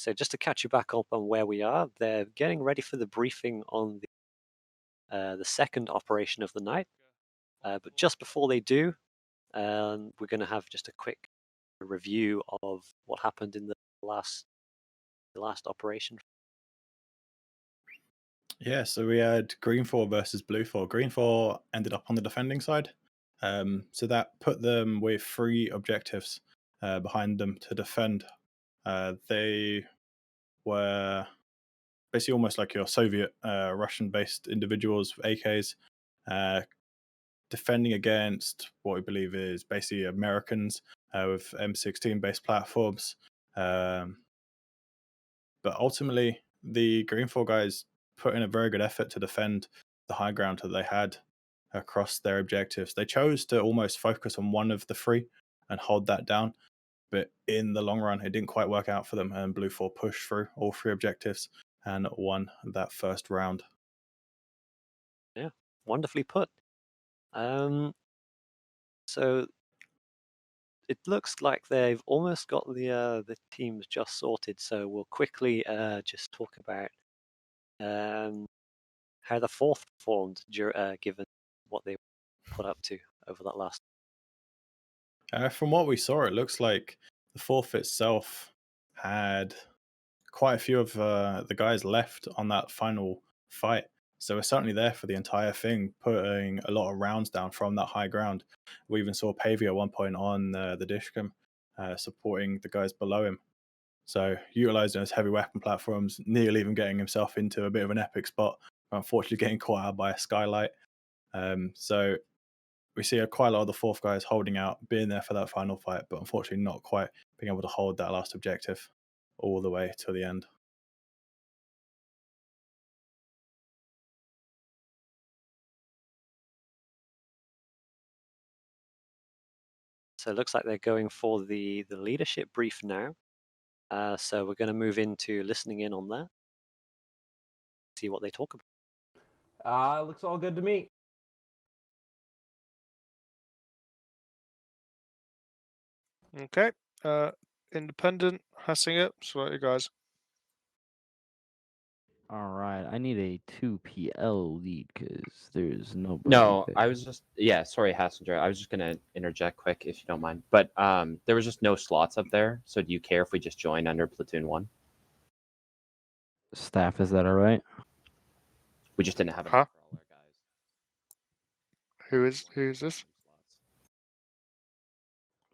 So just to catch you back up on where we are, they're getting ready for the briefing on the second operation of the night. But just before they do, we're going to have just a quick review of what happened in the last operation. Yeah, so we had Green 4 versus Blue 4. Green 4 ended up on the defending side. So that put them with 3 objectives behind them to defend. They were basically almost like your Soviet Russian-based individuals with AKs defending against what we believe is basically Americans with M16-based platforms. But ultimately, the Green 4 guys put in a very good effort to defend the high ground that they had across their objectives. They chose to almost focus on one of the 3 and hold that down, but in the long run, it didn't quite work out for them, and Blue 4 pushed through all 3 objectives and won that first round. Yeah, wonderfully put. So it looks like they've almost got the teams just sorted. So we'll quickly just talk about how the 4th performed, given what they put up to over that last. From what we saw, it looks like the 4th itself had quite a few of the guys left on that final fight. So we're certainly there for the entire thing, putting a lot of rounds down from that high ground. We even saw Pavey at one point on the Dishcom, supporting the guys below him. So utilizing his heavy weapon platforms, nearly even getting himself into a bit of an epic spot, unfortunately getting caught out by a skylight. So we see quite a lot of the 4th guys holding out, being there for that final fight, but unfortunately not quite being able to hold that last objective all the way to the end. So it looks like they're going for the leadership brief now. So we're going to move into listening in on that, see what they talk about. Looks all good to me. Okay. Independent, Hassinger, sorry guys. All right, I need a 2PL lead because there's no. No, I was just sorry, Hassinger. I was just gonna interject quick if you don't mind. But there was just no slots up there. So do you care if we just join under platoon 1? Staff, is that all right? We just didn't have Huh? enough for all our guys. Who is this?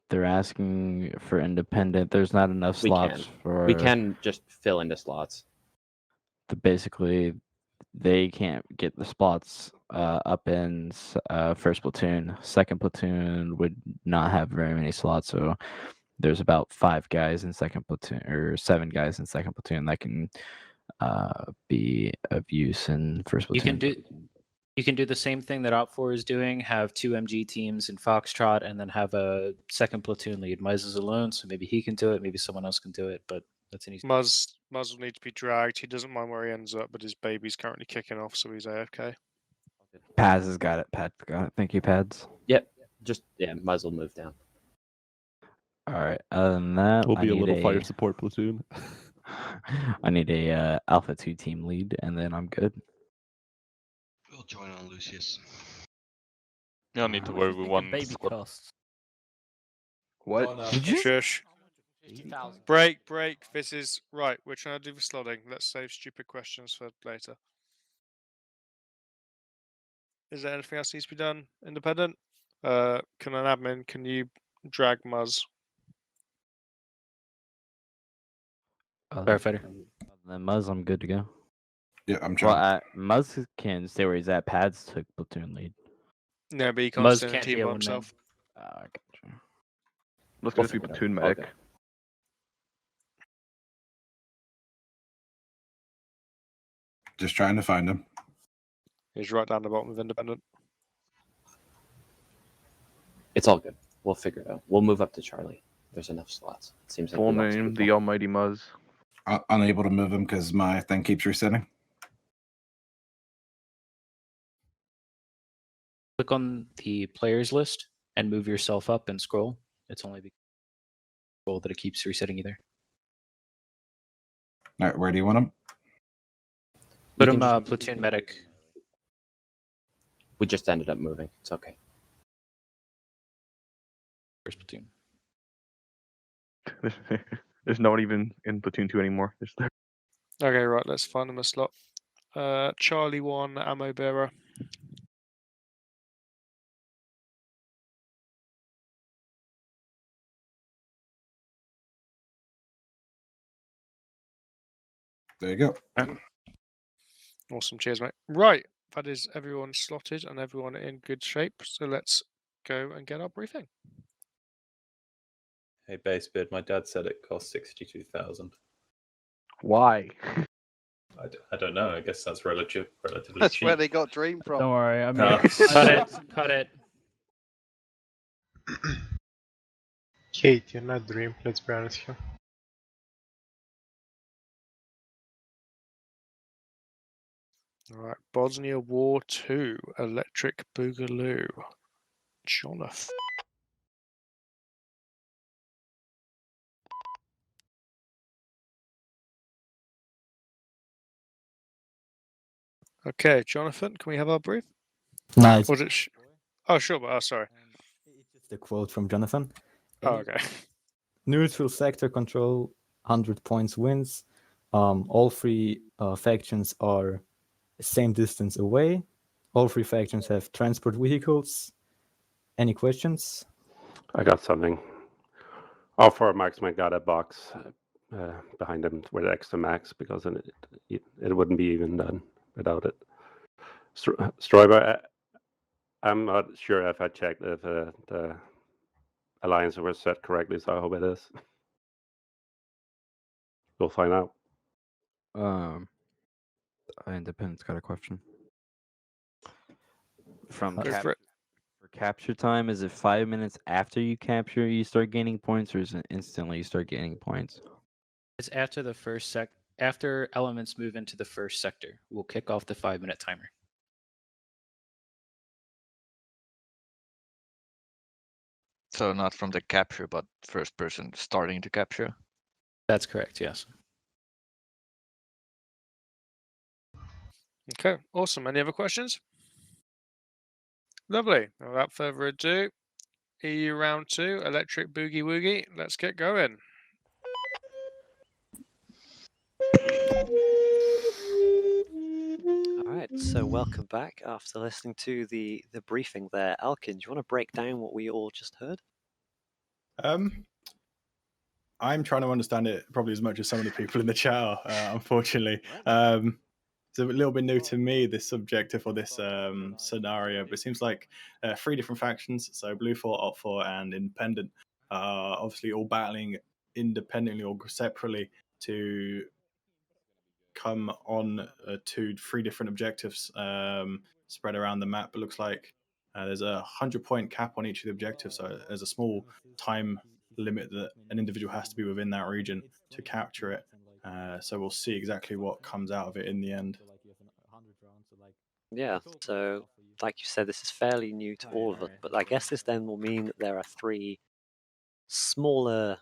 They're asking for independent. There's not enough slots for. We can just fill into slots. Basically, they can't get the spots up in first platoon. Second platoon would not have very many slots, so there's about 5 guys in second platoon or 7 guys in second platoon that can be of use in first platoon. You can do the same thing that Op4 is doing. Have 2 MG teams in Foxtrot, and then have a second platoon lead. Muzz is alone, so maybe he can do it. Maybe someone else can do it. But that's an easy. Muzz will need to be dragged. He doesn't mind where he ends up, but his baby's currently kicking off, so he's AFK. Paz has got it. Pat's got it. Thank you, Pads. Yep. Muzz will move down. All right. Other than that, We'll be a little fire support platoon. I need a Alpha 2 team lead, and then I'm good. We'll join on Lucius. You don't need to worry with one baby squad. costs. What? Did you? Shush. 50,000. Break. This is right. We're trying to do the slotting. Let's save stupid questions for later. Is there anything else needs to be done? Independent? Can an admin, can you drag Muzz? Firefighter. Then Muzz, I'm good to go. Yeah, I'm trying. Well, Muzz can stay where he's at. Pads took platoon lead. No, but he can't Muzz stay in a can't team be a by one-man. himself. Gotcha. Let's go see platoon medic. Okay. Just trying to find him. He's right down the bottom of independent. It's all good. We'll figure it out. We'll move up to Charlie. There's enough slots. It seems like Full we lost name, people. the Almighty Muzz. Unable to move him because my thing keeps resetting. Click on the players list and move yourself up and scroll. It's only because that it keeps resetting you there. All right, where do you want them? Put You him can platoon medic. We just ended up moving. It's okay. First platoon. There's no one even in platoon 2 anymore. Okay, right. Let's find them a slot. Charlie 1, ammo bearer. There you go. Awesome. Cheers, mate. Right. That is everyone slotted and everyone in good shape. So let's go and get our briefing. Hey, Basebeard, my dad said it cost 62,000. Why? I don't know. I guess that's relatively That's cheap. where they got Dream from. Don't worry, I mean, No. Cut it. Cut it. Kate, you're not Dream, let's be honest here. All right. Bosnia War 2, Electric Boogaloo. Jonathan. Okay, Jonathan, can we have our brief? Nice. Was it? Oh, sure. But sorry. It's just a quote from Jonathan. Oh, okay. Neutral sector control, 100 points wins. All three factions are the same distance away. All three factions have transport vehicles. Any questions? I got something. All four marksmen got a box behind them with extra max because it wouldn't be even done without it. Stroiber, I'm not sure if I checked if the alliance was set correctly, so I hope it is. We'll find out. Independent's got a question. From Go for it. for capture time, is it 5 minutes after you capture you start gaining points, or is it instantly you start gaining points? It's after the first after elements move into the first sector. We'll kick off the 5-minute timer. So not from the capture, but first person starting to capture. That's correct, yes. Okay, awesome. Any other questions? Lovely. Without further ado, EU round 2, Electric Boogie Woogie. Let's get going. All right, so welcome back after listening to the briefing there. Elkin, do you want to break down what we all just heard? I'm trying to understand it probably as much as some of the people in the chat are, unfortunately. It's a little bit new to me, this objective or this scenario, but it seems like 3 different factions, so Blue 4, Alt 4, and Independent, are obviously all battling independently or separately to come on to 3 different objectives spread around the map. It looks like there's a 100-point cap on each of the objectives, so there's a small time limit that an individual has to be within that region to capture it. So we'll see exactly what comes out of it in the end. Yeah, so like you said, this is fairly new to all of us, but I guess this then will mean that there are 3 smaller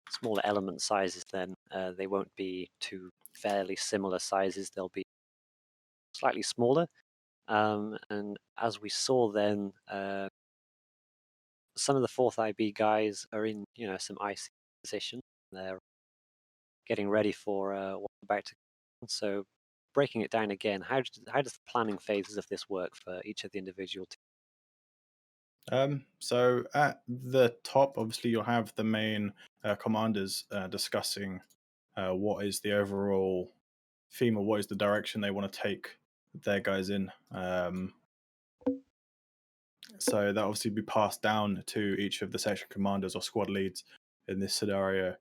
smaller element sizes then. They won't be 2 fairly similar sizes, they'll be slightly smaller. And as we saw then, some of the 4th IB guys are in, some icy position. They're getting ready for what's about to come. So breaking it down again, how does the planning phases of this work for each of the individual teams? So at the top, obviously, you'll have the main commanders discussing what is the overall theme or what is the direction they want to take their guys in. So that obviously be passed down to each of the section commanders or squad leads in this scenario.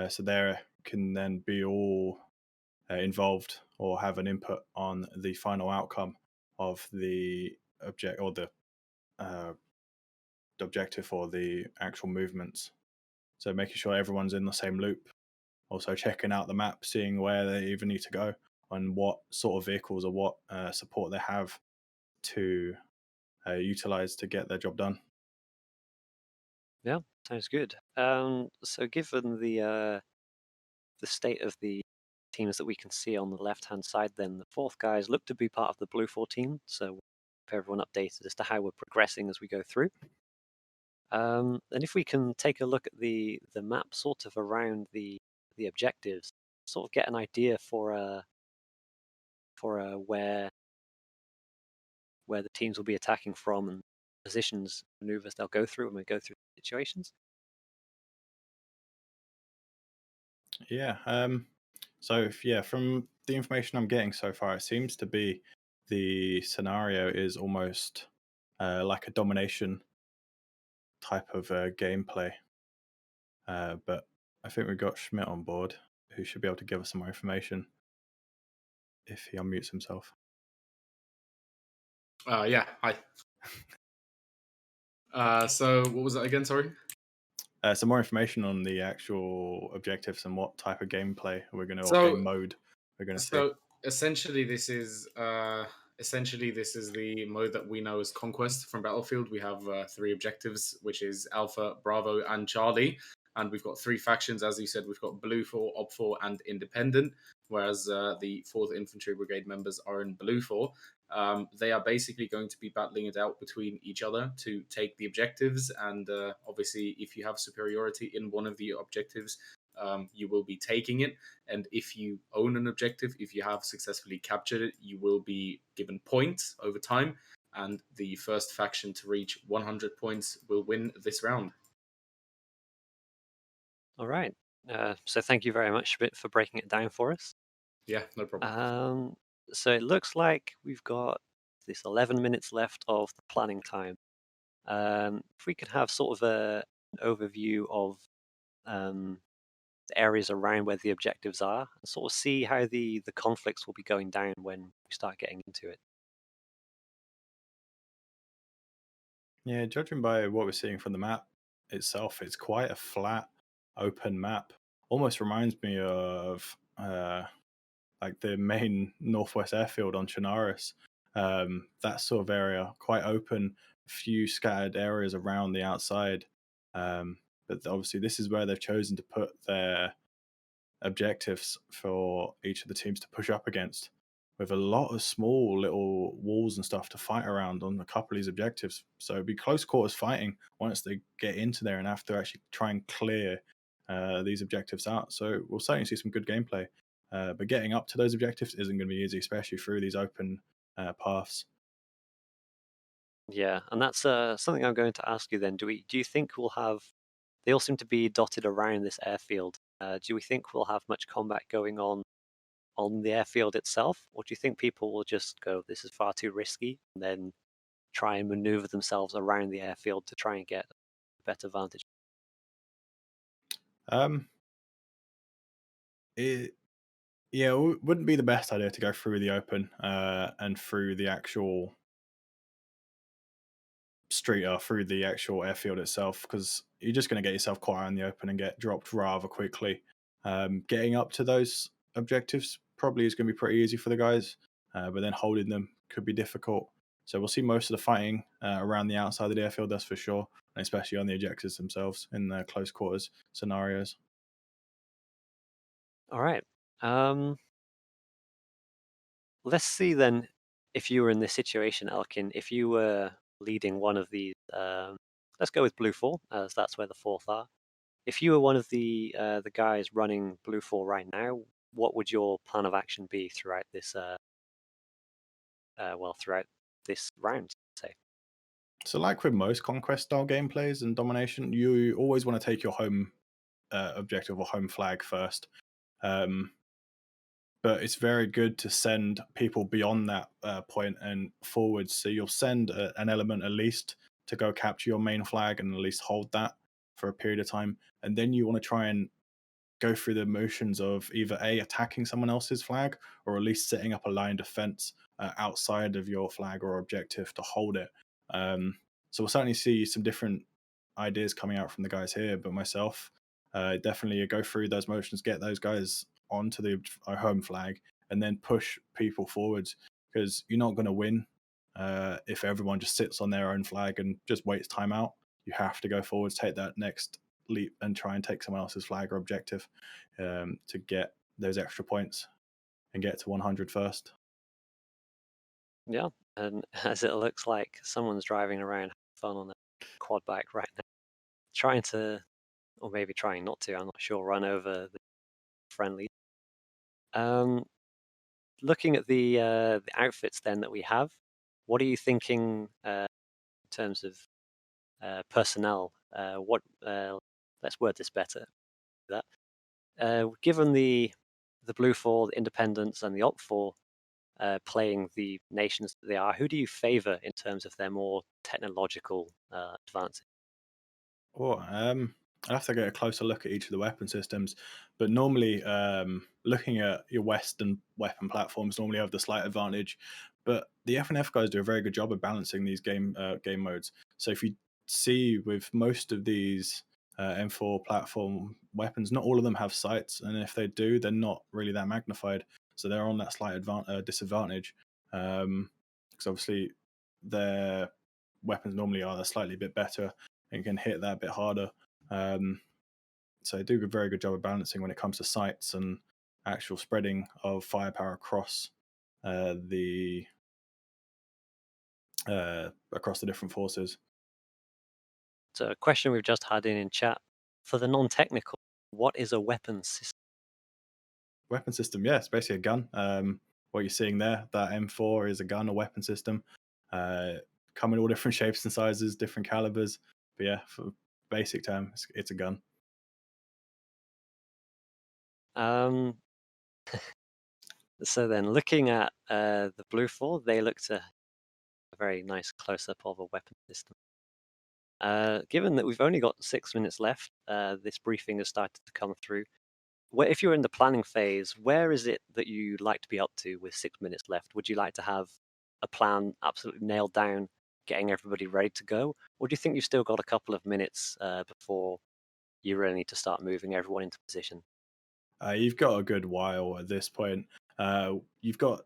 So they can then be all involved or have an input on the final outcome of the object or the objective or the actual movements. So making sure everyone's in the same loop. Also checking out the map, seeing where they even need to go and what sort of vehicles or what support they have to utilize to get their job done. Yeah, sounds good. So given the the state of the teams that we can see on the left-hand side, then the fourth guys look to be part of the Blue 4 team, so we'll keep everyone updated as to how we're progressing as we go through. And if we can take a look at the map sort of around the objectives, sort of get an idea for where the teams will be attacking from and positions, maneuvers they'll go through when we go through situations. Yeah. So from the information I'm getting so far, it seems to be the scenario is almost like a domination type of gameplay. But I think we've got Schmidt on board, who should be able to give us some more information if he unmutes himself. Yeah, hi. So what was that again? Sorry. Some more information on the actual objectives and what type of gameplay we're going to, So- or game mode we're going to see. So essentially, this is the mode that we know as Conquest from Battlefield. We have 3 objectives, which is Alpha, Bravo, and Charlie, and we've got 3 factions. As you said, we've got Blue 4, Ob 4, and Independent. Whereas the 4th Infantry Brigade members are in Blue 4. They are basically going to be battling it out between each other to take the objectives, and obviously, if you have superiority in one of the objectives, you will be taking it. And if you own an objective, if you have successfully captured it, you will be given points over time, and the first faction to reach 100 points will win this round. All right. So thank you very much, Schmidt, for breaking it down for us. Yeah, no problem. So it looks like we've got this 11 minutes left of the planning time. If we could have sort of an overview of the areas around where the objectives are, and sort of see how the conflicts will be going down when we start getting into it. Yeah, judging by what we're seeing from the map itself, it's quite a flat, open map. Almost reminds me of like the main Northwest Airfield on Chernarus. That sort of area, quite open, few scattered areas around the outside. But obviously, this is where they've chosen to put their objectives for each of the teams to push up against, with a lot of small little walls and stuff to fight around on a couple of these objectives. So it'd be close quarters fighting once they get into there and have to actually try and clear these objectives out. So we'll certainly see some good gameplay. But getting up to those objectives isn't going to be easy, especially through these open paths. Yeah, and that's something I'm going to ask you then. Do you think we'll have? They all seem to be dotted around this airfield. Do we think we'll have much combat going on the airfield itself, or do you think people will just go, "This is far too risky," and then try and maneuver themselves around the airfield to try and get a better vantage? It wouldn't be the best idea to go through the open and through the actual street or through the actual airfield itself, because you're just going to get yourself caught out in the open and get dropped rather quickly. Getting up to those objectives probably is going to be pretty easy for the guys, but then holding them could be difficult. So we'll see most of the fighting around the outside of the airfield, that's for sure, and especially on the objectives themselves in the close quarters scenarios. All right. Let's see then, if you were in this situation, Elkin, if you were leading one of these, let's go with Blue 4, as that's where the 4th are. If you were one of the guys running Blue 4 right now, what would your plan of action be throughout this throughout this round, say? So like with most conquest style gameplays and domination, you always want to take your home objective or home flag first. But it's very good to send people beyond that point and forwards. So you'll send an element at least to go capture your main flag and at least hold that for a period of time. And then you want to try and go through the motions of either attacking someone else's flag, or at least setting up a line defense outside of your flag or objective to hold it. So we'll certainly see some different ideas coming out from the guys here, but myself, definitely go through those motions, get those guys onto the home flag, and then push people forwards, because you're not going to win if everyone just sits on their own flag and just waits time out. You have to go forwards, take that next leap and try and take someone else's flag or objective to get those extra points and get to 100 first. Yeah, and as it looks like someone's driving around having fun on a quad bike right now, trying to, or maybe trying not to, I'm not sure, run over the friendly. Looking at the outfits then that we have, what are you thinking in terms of personnel? Let's word this better. Given the Blue 4, the Independents, and the Op 4 playing the nations that they are, who do you favour in terms of their more technological advances? I'll have to get a closer look at each of the weapon systems, but normally looking at your Western weapon platforms normally have the slight advantage, but the F&F guys do a very good job of balancing these game modes. So if you see with most of these M4 platform weapons, not all of them have sights, and if they do, they're not really that magnified, so they're on that slight disadvantage, because obviously their weapons normally are slightly bit better and can hit that a bit harder. So they do a very good job of balancing when it comes to sights and actual spreading of firepower across the different forces. So a question we've just had in chat, for the non-technical, what is a weapon system? Weapon system, yeah, it's basically a gun. What you're seeing there, that M4 is a gun, a weapon system. Come in all different shapes and sizes, different calibers. But yeah, for basic term, it's a gun. So then, looking at the Blue 4, they look to a very nice close-up of a weapon system. Given that we've only got 6 minutes left, this briefing has started to come through. If you're in the planning phase, where is it that you'd like to be up to with 6 minutes left? Would you like to have a plan absolutely nailed down, getting everybody ready to go? Or do you think you've still got a couple of minutes before you really need to start moving everyone into position? You've got a good while at this point. You've got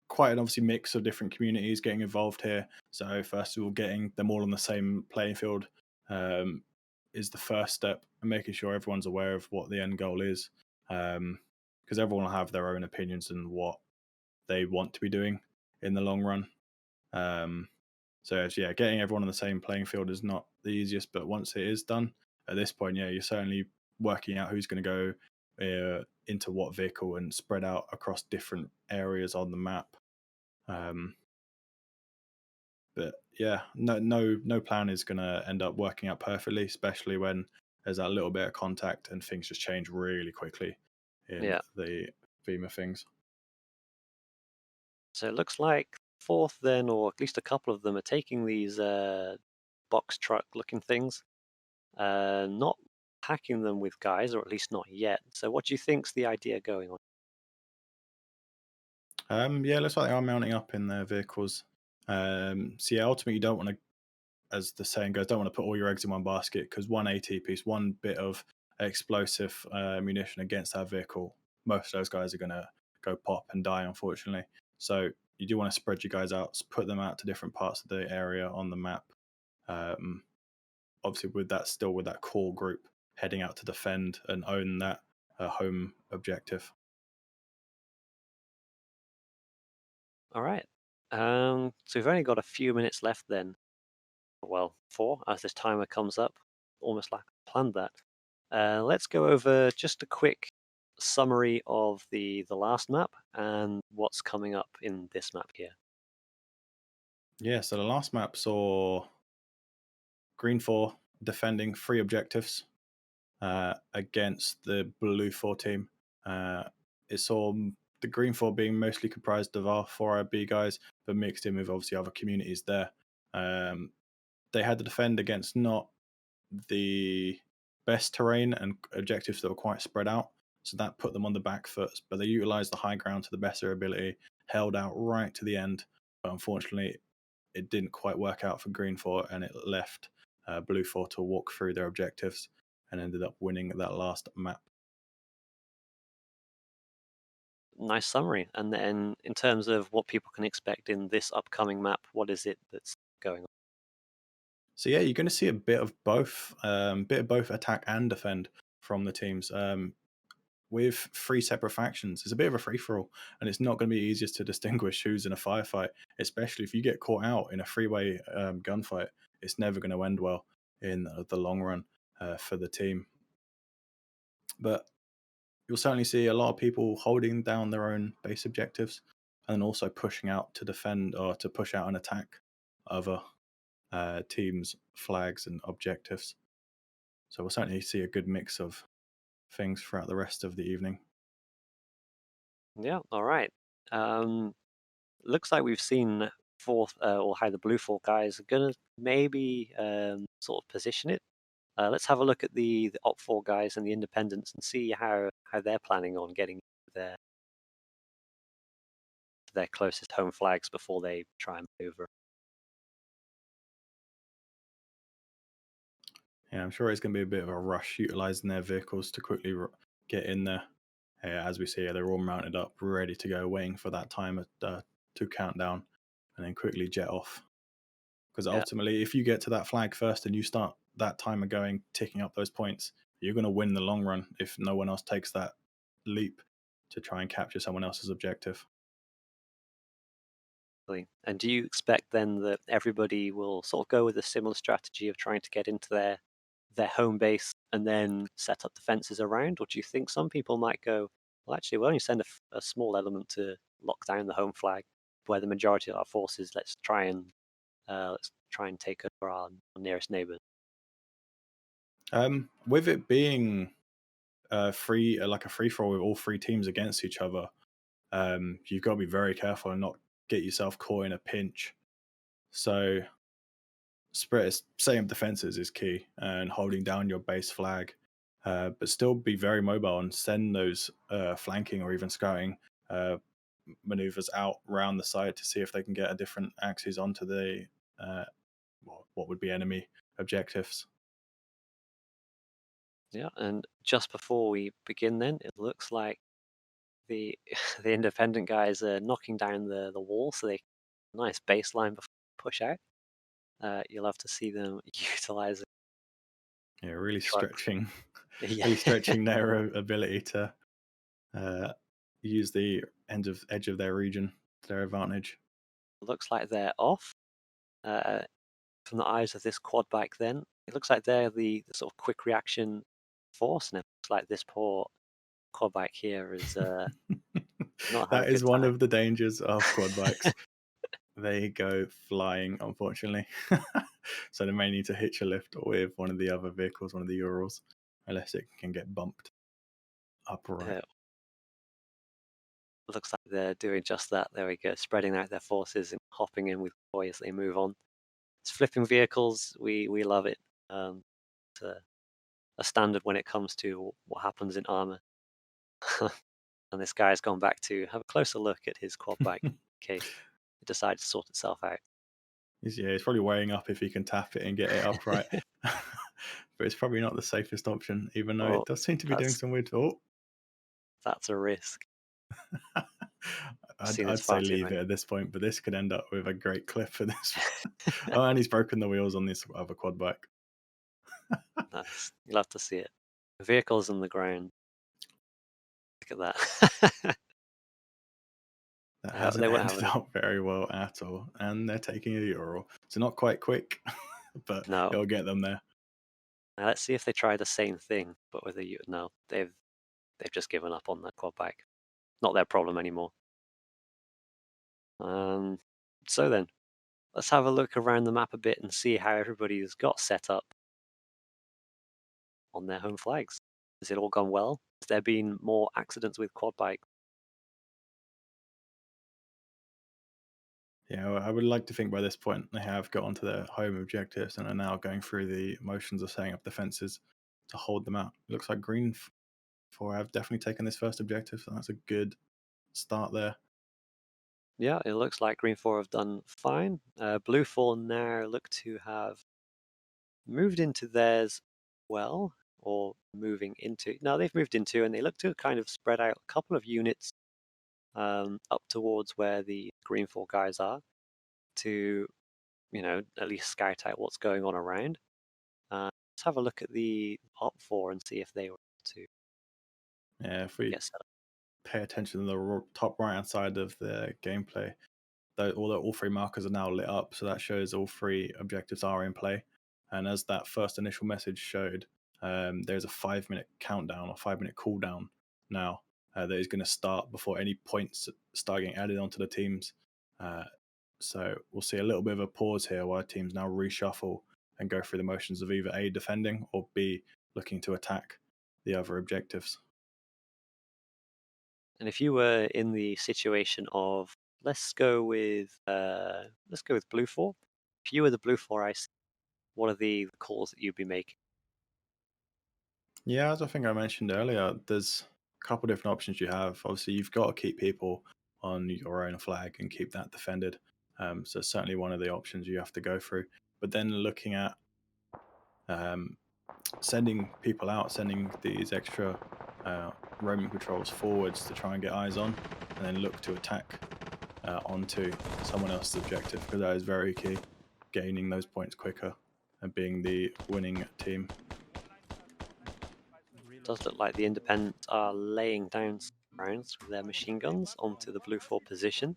quite an obviously mix of different communities getting involved here. So first of all, getting them all on the same playing field is the first step, and making sure everyone's aware of what the end goal is, because everyone will have their own opinions and what they want to be doing in the long run. So yeah, getting everyone on the same playing field is not the easiest, but once it is done, at this point, yeah, you're certainly working out who's going to go into what vehicle and spread out across different areas on the map. But yeah, no plan is going to end up working out perfectly, especially when there's that little bit of contact and things just change really quickly in the FEMA things. So it looks like fourth then, or at least a couple of them, are taking these box truck looking things, not packing them with guys, or at least not yet. So what do you think's the idea going on? Yeah, looks like they are mounting up in their vehicles. So yeah, ultimately you don't want to, as the saying goes, don't want to put all your eggs in one basket, because one AT piece, one bit of explosive munition against that vehicle, most of those guys are going to go pop and die, unfortunately. So you do want to spread your guys out, put them out to different parts of the area on the map. Obviously, with that core group heading out to defend and own that home objective. All right. So we've only got a few minutes left then. Well, 4 as this timer comes up, almost like I planned that. Let's go over just a quick summary of the last map and what's coming up in this map here. Yeah, so the last map saw Green 4 defending 3 objectives against the Blue 4 team. It saw the Green 4 being mostly comprised of our 4IB guys, but mixed in with obviously other communities there. They had to defend against not the best terrain and objectives that were quite spread out, so that put them on the back foot, but they utilized the high ground to the best of their ability, held out right to the end, but unfortunately it didn't quite work out for Green 4, and it left Blue 4 to walk through their objectives and ended up winning that last map. Nice summary. And then in terms of what people can expect in this upcoming map, what is it that's going on? So yeah, you're going to see a bit of both, attack and defend from the teams. With three separate factions, it's a bit of a free for all, and it's not going to be easiest to distinguish who's in a firefight, especially if you get caught out in a three-way gunfight. It's never going to end well in the long run for the team. But you'll certainly see a lot of people holding down their own base objectives and also pushing out to defend or to push out and attack other teams' flags and objectives. So we'll certainly see a good mix of things throughout the rest of the evening. Yeah, all right. Looks like we've seen fourth or how the blue four guys are gonna maybe sort of position it. Let's have a look at the op four guys and the independents and see how they're planning on getting their closest home flags before they try and maneuver. Yeah, I'm sure it's going to be a bit of a rush utilizing their vehicles to quickly get in there. As we see, they're all mounted up, ready to go, waiting for that time to count down and then quickly jet off. Because ultimately, if you get to that flag first and you start that timer going, ticking up those points, you're going to win the long run if no one else takes that leap to try and capture someone else's objective. And do you expect then that everybody will sort of go with a similar strategy of trying to get into their home base and then set up defenses around? Or do you think some people might go, well, actually, we'll only send a small element to lock down the home flag, where the majority of our forces, let's try and take over our nearest neighbours? With it being like a free for all with all three teams against each other, you've got to be very careful and not get yourself caught in a pinch. So setting up defenses is key, and holding down your base flag, but still be very mobile and send those flanking or even scouting maneuvers out around the side to see if they can get a different axes onto the what would be enemy objectives. Yeah, and just before we begin then, it looks like the the independent guys are knocking down the wall, so they nice baseline before push out. You'll have to see them utilize it. Yeah, really Truck. stretching, Yeah. really stretching their ability to use the edge of their region to their advantage. Looks like they're off. From the eyes of this quad bike then, it looks like they're the sort of quick reaction force, and it looks like this poor quad bike here is not having That a is good one time. of the dangers of quad bikes. They go flying, unfortunately. So they may need to hitch a lift with one of the other vehicles, one of the Urals, unless it can get bumped upright. Looks like they're doing just that. There we go, spreading out their forces and hopping in with boy as they move on. It's flipping vehicles. We love it. It's a standard when it comes to what happens in ArmA. And this guy's gone back to have a closer look at his quad bike in case it decides to sort itself out. Yeah, it's probably weighing up if he can tap it and get it upright. But it's probably not the safest option, even though it does seem to be doing some weird. Oh, that's a risk. I'd say leave it at this point, but this could end up with a great clip for this. Oh, and he's broken the wheels on this other quad bike. Nice. You'll have to see it. The vehicle's on the ground. Look at that. That hasn't they won't ended have up very well at all, and they're taking a Ural. So not quite quick, but it'll get them there. Now let's see if they try the same thing, but with a no. They've just given up on that quad bike. Not their problem anymore. So then, let's have a look around the map a bit and see how everybody's got set up on their home flags. Has it all gone well? Has there been more accidents with quad bikes? Yeah, well, I would like to think by this point they have got onto their home objectives and are now going through the motions of setting up defenses to hold them out. It looks like Green 4 have definitely taken this first objective, so that's a good start there. Yeah, it looks like Green 4 have done fine. Blue 4 now look to have moved into theirs well, or moving into. No, they've moved into, and they look to kind of spread out a couple of units up towards where the Green 4 guys are to at least scout out what's going on around. Let's have a look at the Op4 and see if they were to Yeah, if we get set up. pay attention to the top right-hand side of the gameplay, all three markers are now lit up, so that shows all three objectives are in play. And as that first initial message showed, there's a 5-minute countdown or 5-minute cooldown now that is going to start before any points start getting added onto the teams. So we'll see a little bit of a pause here while teams now reshuffle and go through the motions of either A, defending, or B, looking to attack the other objectives. And if you were in the situation of, let's go with Blue 4. If you were the Blue 4 IC, what are the calls that you'd be making? Yeah, as I think I mentioned earlier, there's a couple different options you have. Obviously, you've got to keep people on your own flag and keep that defended. So certainly one of the options you have to go through. But then looking at sending people out, sending these extra roaming patrols forwards to try and get eyes on, and then look to attack onto someone else's objective, because that is very key, gaining those points quicker and being the winning team. It does look like the Independents are laying down rounds with their machine guns onto the Blue 4 position.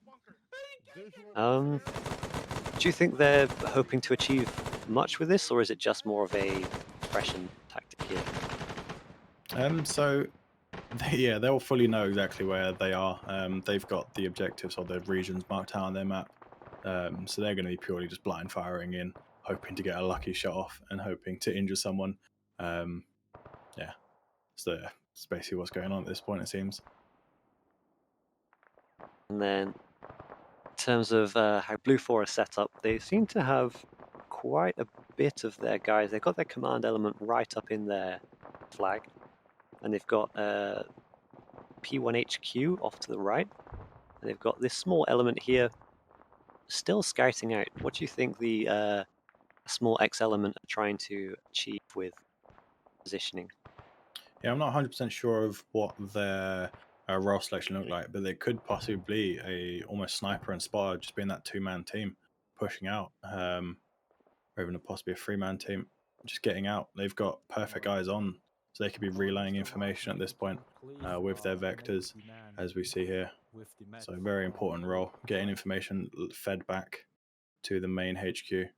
Do you think they're hoping to achieve much with this, or is it just more of a suppression tactic here? So they'll fully know exactly where they are. They've got the objectives or the regions marked out on their map. So they're going to be purely just blind firing in, hoping to get a lucky shot off and hoping to injure someone. So that's basically what's going on at this point, it seems. And then in terms of how Blue 4 is set up, they seem to have quite a bit of their guys. They've got their command element right up in their flag, and they've got P1HQ off to the right, and they've got this small element here still scouting out. What do you think the small X element are trying to achieve with positioning? Yeah, I'm not 100% sure of what their role selection looked like, but they could possibly be a almost sniper and spotter, just being that 2-man team pushing out, or even possibly a 3-man team just getting out. They've got perfect eyes on, so they could be relaying information at this point with their vectors, as we see here. So a very important role, getting information fed back to the main HQ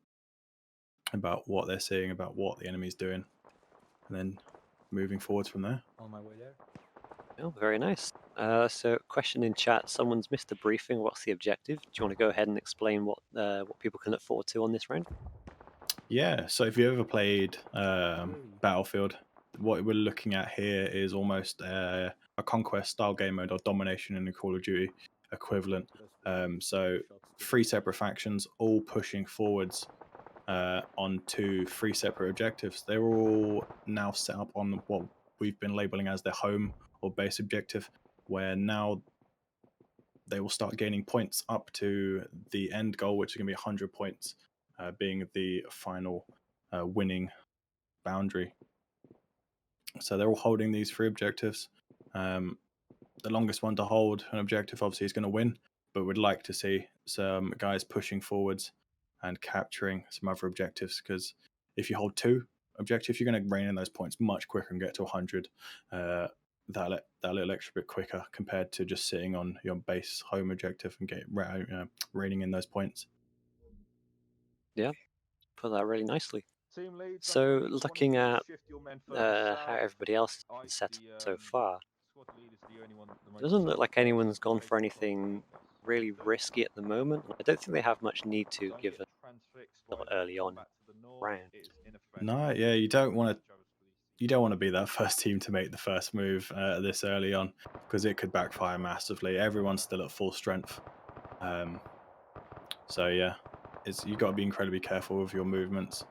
about what they're seeing, about what the enemy's doing, and then moving forwards from there. On my way there. Oh, very nice. So, question in chat: someone's missed the briefing. What's the objective? Do you want to go ahead and explain what people can look forward to on this round? Yeah. So if you ever played Battlefield, what we're looking at here is almost a conquest style game mode, or domination in the Call of Duty equivalent. So 3 separate factions all pushing forwards onto 3 separate objectives. They're all now set up on what we've been labeling as their home or base objective, where now they will start gaining points up to the end goal, which is going to be 100 points, being the final winning boundary. So they're all holding these 3 objectives. The longest one to hold an objective obviously is going to win, but we'd like to see some guys pushing forwards and capturing some other objectives, because if you hold 2 objectives, you're going to rein in those points much quicker and get to 100 that little extra bit quicker compared to just sitting on your base home objective and reining in those points. Yeah, put that really nicely. So looking at how everybody else is set up so far, doesn't look like anyone's gone for anything really risky at the moment. I don't think they have much need to, given early on round. No, yeah, you don't want to be that first team to make the first move this early on, because it could backfire massively. Everyone's still at full strength, so yeah, you've got to be incredibly careful with your movements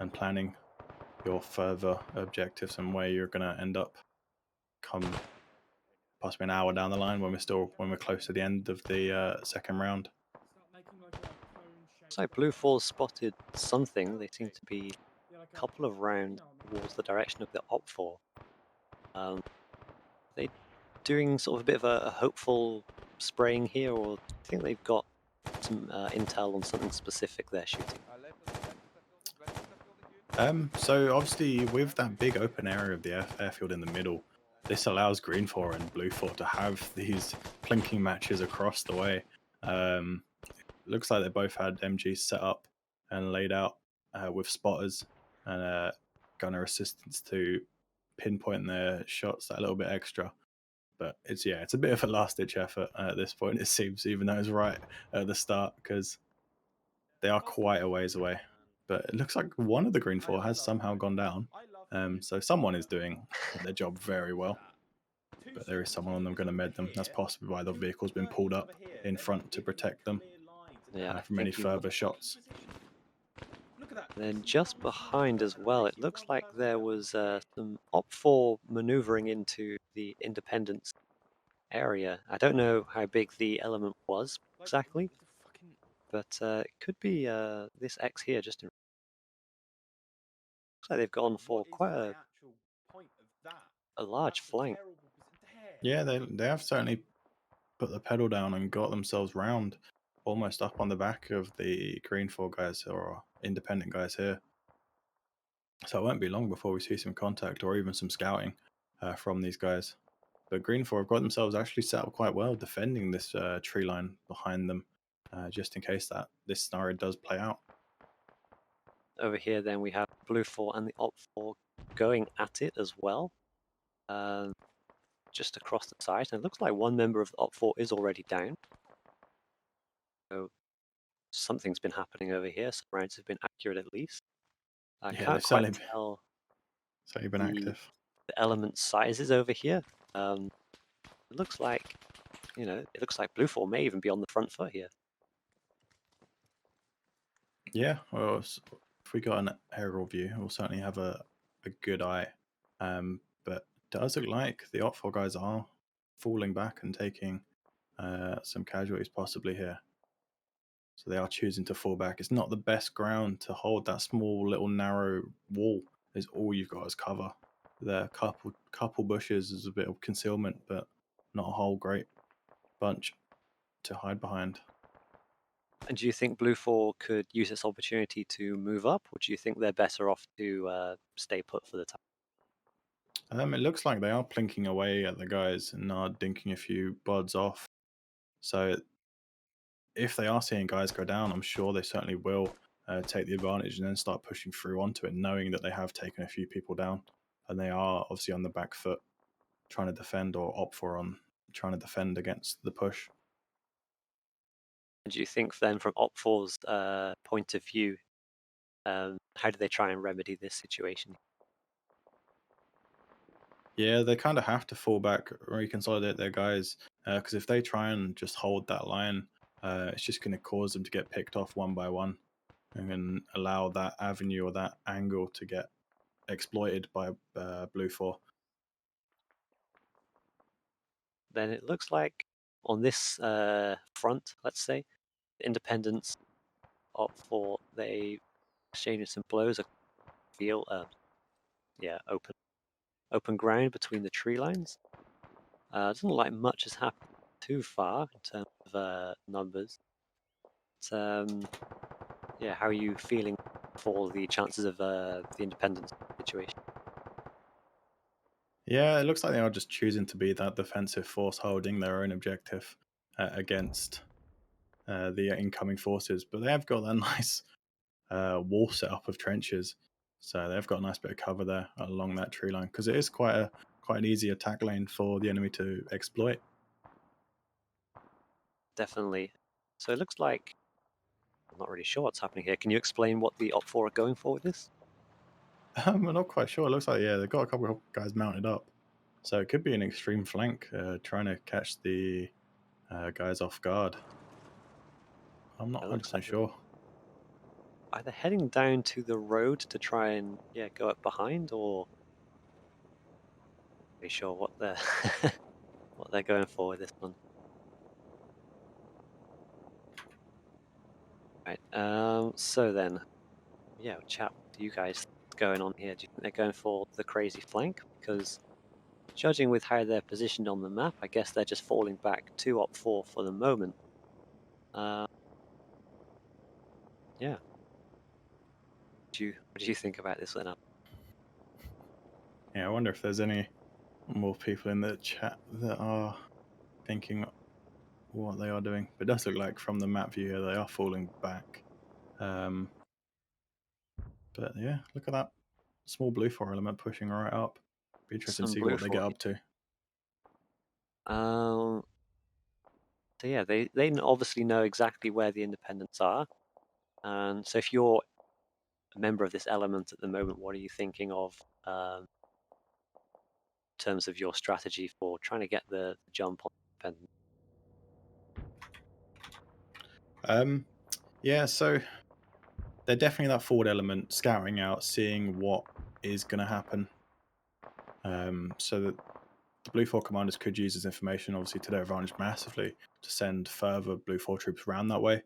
and planning your further objectives and where you're going to end up come possibly an hour down the line when we're close to the end of the second round. So Blue 4's spotted something. They seem to be a couple of rounds towards the direction of the Op4. They doing sort of a bit of a hopeful spraying here, or do you think they've got some intel on something specific they're shooting? So obviously with that big open area of the airfield in the middle, this allows Green 4 and Blue 4 to have these plinking matches across the way. Looks like they both had MGs set up and laid out with spotters and gunner assistance to pinpoint their shots that little bit extra. But it's a bit of a last-ditch effort at this point, it seems, even though it's right at the start, because they are quite a ways away. But it looks like one of the Green 4 has somehow gone down. So someone is doing their job very well. But there is someone on them going to med them. That's possibly why the vehicle's been pulled up in front to protect them from any further shots. Then just behind as well, it looks like there was some Op4 maneuvering into the Independence area. I don't know how big the element was exactly, but it could be this X here just in. Looks like they've gone for quite a large flank. Yeah, they have certainly put the pedal down and got themselves round almost up on the back of the Green 4 guys or independent guys here. So it won't be long before we see some contact or even some scouting from these guys. But Green 4 have got themselves actually set up quite well defending this tree line behind them just in case that this scenario does play out. Over here then we have Blue 4 and the Op 4 going at it as well. Just across the site, and it looks like one member of the Op 4 is already down. So something's been happening over here. Some rounds have been accurate at least. I can't quite tell been active. The element sizes over here. It looks like, it looks like Blue 4 may even be on the front foot here. Yeah, well, if we got an aerial view, we'll certainly have a good eye. But it does look like the Op 4 guys are falling back and taking some casualties possibly here. So they are choosing to fall back. It's not the best ground to hold. That small little narrow wall is all you've got as cover. The couple bushes is a bit of concealment, but not a whole great bunch to hide behind. And do you think Blue 4 could use this opportunity to move up, or do you think they're better off to stay put for the time? It looks like they are plinking away at the guys and are dinking a few buds off. So if they are seeing guys go down, I'm sure they certainly will take the advantage and then start pushing through onto it, knowing that they have taken a few people down. And they are obviously on the back foot trying to defend, or Op 4 on trying to defend against the push. And do you think then from Op 4's point of view, how do they try and remedy this situation? Yeah, they kind of have to fall back, reconsolidate their guys, because if they try and just hold that line, it's just going to cause them to get picked off one by one and then allow that avenue or that angle to get exploited by Blue 4. Then it looks like on this front, let's say, the Independents Op 4, they exchanging some blows. Feel, open ground between the tree lines. Doesn't look like much has happened too far in terms of numbers. But, how are you feeling for the chances of the Independence situation? Yeah, it looks like they are just choosing to be that defensive force holding their own objective against the incoming forces. But they have got that nice wall set up of trenches. So they've got a nice bit of cover there along that tree line, because it is quite an easy attack lane for the enemy to exploit. Definitely. So it looks like, I'm not really sure what's happening here. Can you explain what the Op 4 are going for with this? I'm not quite sure. It looks like, they've got a couple of guys mounted up. So it could be an extreme flank, trying to catch the guys off guard. I'm not 100% sure. Either heading down to the road to try and go up behind, or not really sure what they're what they're going for with this one. Right. So then, chat. What do you guys going on here? Do you think they're going for the crazy flank? Because judging with how they're positioned on the map, I guess they're just falling back to Op 4 for the moment. Yeah. What do you think about this, Lena? Yeah, I wonder if there's any more people in the chat that are thinking what they are doing. But it does look like from the map view here, they are falling back. But yeah, look at that small blue 4 element pushing right up. Be interesting to Some see blue what they get 4. up to. So yeah, they obviously know exactly where the independents are. And so if you're a member of this element at the moment, what are you thinking of in terms of your strategy for trying to get the jump on independent? Yeah, so they're definitely that forward element, scouting out, seeing what is going to happen. So that the Blue 4 commanders could use this information, obviously, to their advantage massively to send further Blue 4 troops around that way.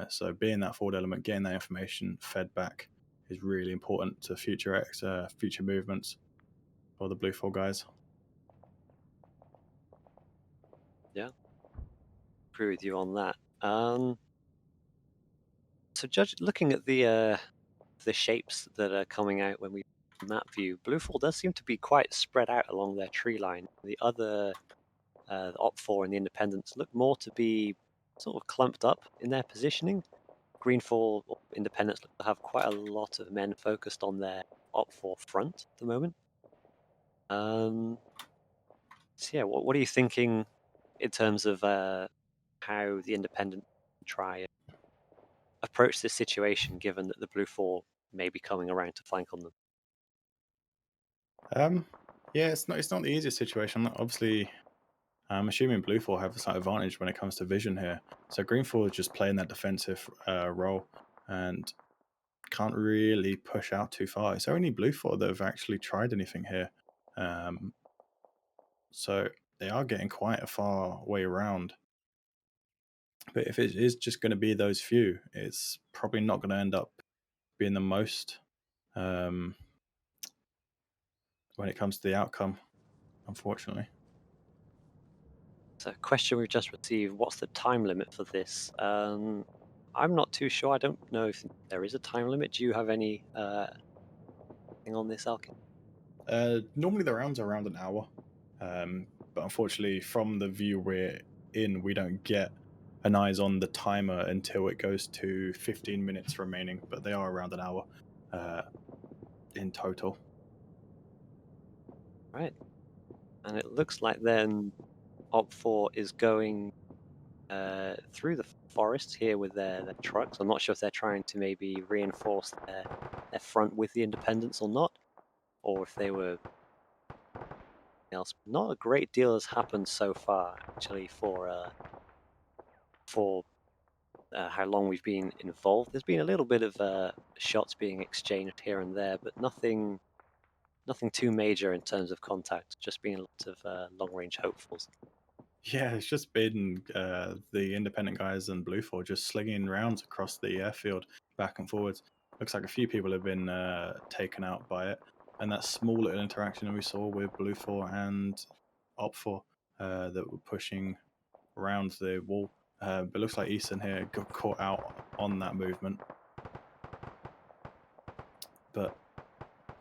So being that forward element, getting that information fed back is really important to future movements for the Blue 4 guys. Yeah, agree with you on that. So looking at the shapes that are coming out when we map view, Blue 4 does seem to be quite spread out along their tree line. The other, the Op 4 and the Independents look more to be sort of clumped up in their positioning. Green 4 or Independents look to have quite a lot of men focused on their Op 4 front at the moment. So yeah, what are you thinking in terms of how the Independent try and approach this situation, given that the Blue 4 may be coming around to flank on them? Yeah, it's not the easiest situation. Obviously, I'm assuming Blue 4 have a slight advantage when it comes to vision here. So Green 4 is just playing that defensive role and can't really push out too far. It's only Blue 4 that have actually tried anything here. So they are getting quite a far way around. But if it is just going to be those few, it's probably not going to end up being the most when it comes to the outcome, unfortunately. So a question we've just received, what's the time limit for this? I'm not too sure. I don't know if there is a time limit. Do you have any thing on this, Elkin? Normally the rounds are around an hour. But unfortunately, from the view we're in, we don't get an eyes on the timer until it goes to 15 minutes remaining, but they are around an hour in total. Right. And it looks like then Op 4 is going through the forest here with their trucks. I'm not sure if they're trying to maybe reinforce their front with the Independents or not, or if they were else. Not a great deal has happened so far, actually, for how long we've been involved. There's been a little bit of shots being exchanged here and there, but nothing too major in terms of contact. Just been a lot of long-range hopefuls. Yeah, it's just been the independent guys and Blue 4 just slinging rounds across the airfield back and forwards. Looks like a few people have been taken out by it. And that small little interaction we saw with Blue 4 and Op 4 that were pushing around the wall. But it looks like Easton here got caught out on that movement. But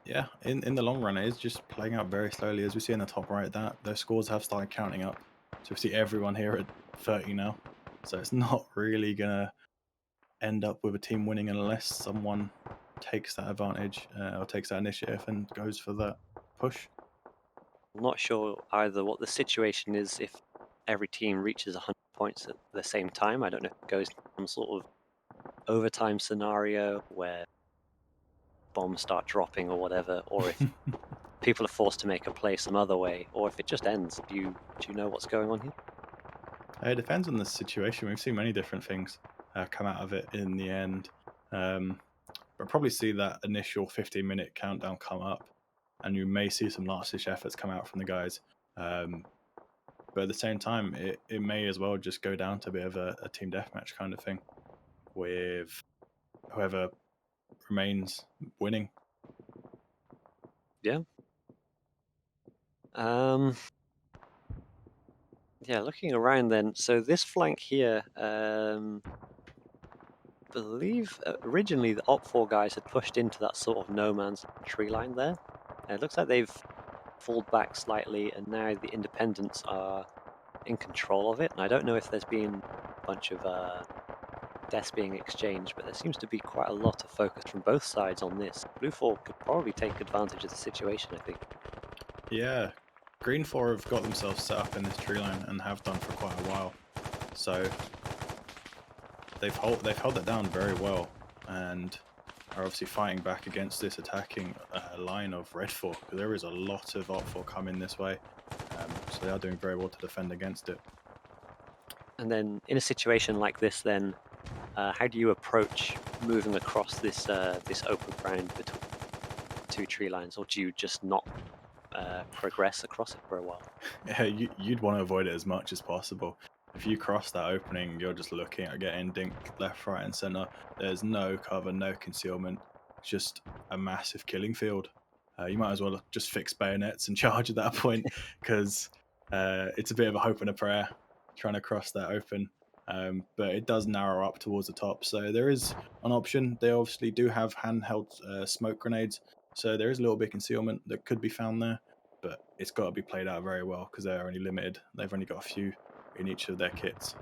yeah, in the long run, it is just playing out very slowly. As we see in the top right, that those scores have started counting up. So we see everyone here at 30 now. So it's not really going to end up with a team winning unless someone takes that advantage or takes that initiative and goes for that push. I'm not sure either what the situation is if every team reaches 100 points at the same time. I don't know if it goes to some sort of overtime scenario where bombs start dropping or whatever, or if people are forced to make a play some other way, or if it just ends. Do you know what's going on here? It depends on the situation. We've seen many different things come out of it in the end. But probably see that initial 15-minute countdown come up, and you may see some last-ditch efforts come out from the guys. But at the same time, it may as well just go down to a bit of a team deathmatch kind of thing, with whoever remains winning. Yeah. Yeah, looking around then. So this flank here, believe originally the Op4 guys had pushed into that sort of no man's tree line there. And it looks like they've falled back slightly, and now the independents are in control of it. And I don't know if there's been a bunch of deaths being exchanged, but there seems to be quite a lot of focus from both sides on this. Blue 4 could probably take advantage of the situation, I think. Yeah, Green 4 have got themselves set up in this tree line and have done for quite a while. So they've held it down very well and are obviously fighting back against this attacking line of Red 4, because there is a lot of Op 4 coming this way. So they are doing very well to defend against it. And then in a situation like this, then how do you approach moving across this this open ground between two tree lines, or do you just not progress across it for a while? Yeah, you'd want to avoid it as much as possible. If you cross that opening, you're just looking at getting dinked left, right, and center. There's no cover, no concealment, just a massive killing field. You might as well just fix bayonets and charge at that point, because it's a bit of a hope and a prayer trying to cross that open. But it does narrow up towards the top, so there is an option. They obviously do have handheld smoke grenades, so there is a little bit of concealment that could be found there, but it's got to be played out very well because they're only limited. They've only got a few in each of their kits.